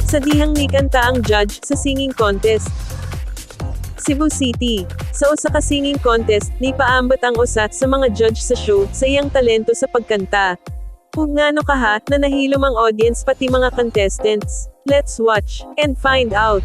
Sa Dihang Nikanta ang judge sa singing contest. Cebu City. Sa usa ka singing contest, nipa-ambit ang usa sa mga judge sa show sa iyang talento sa pagkanta. Ug ngano kaha na nahilom ang audience pati mga contestants. Let's watch and find out.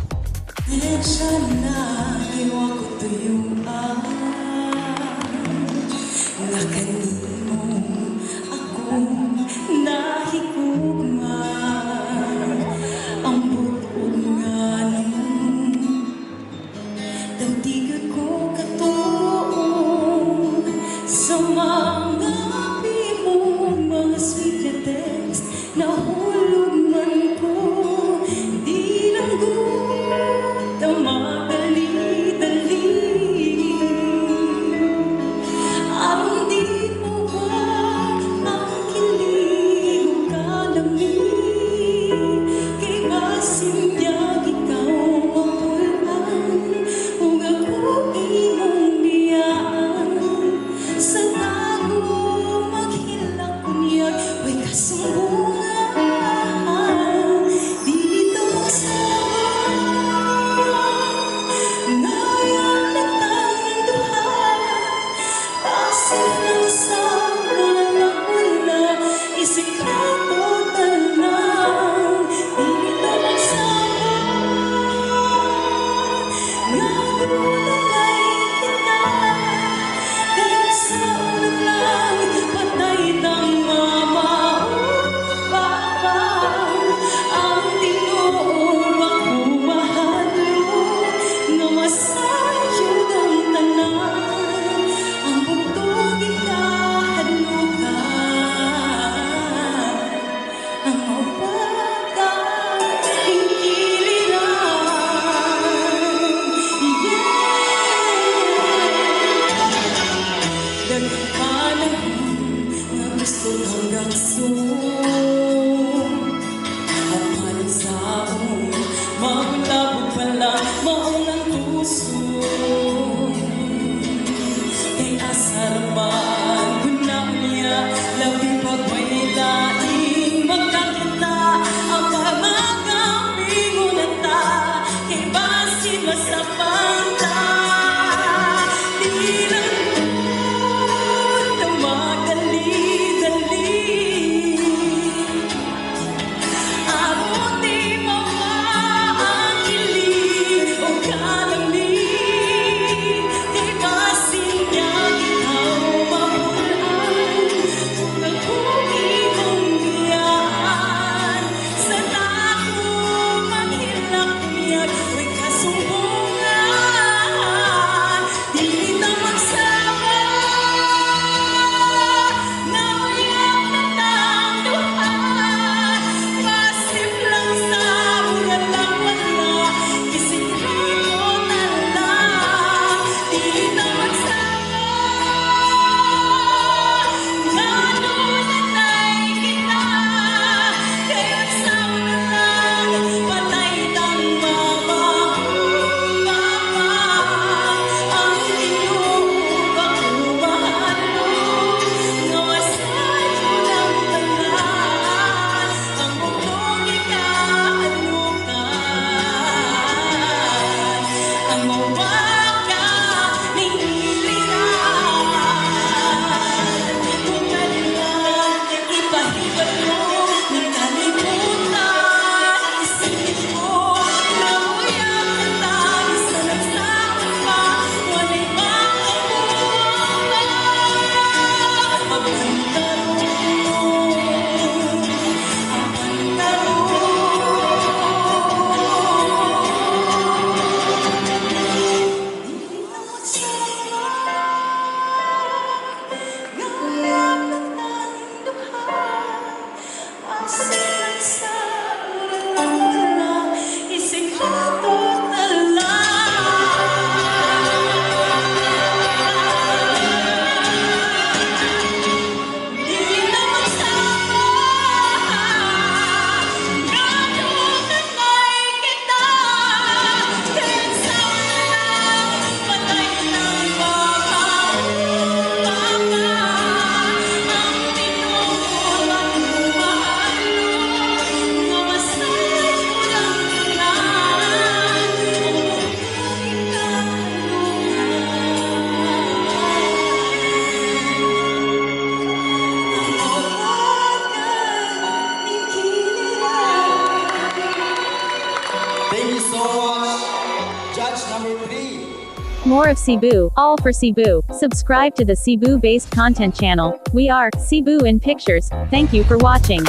More of Cebu, all for Cebu. Subscribe to the Cebu-based content channel. We are Cebu in Pictures. Thank you for watching.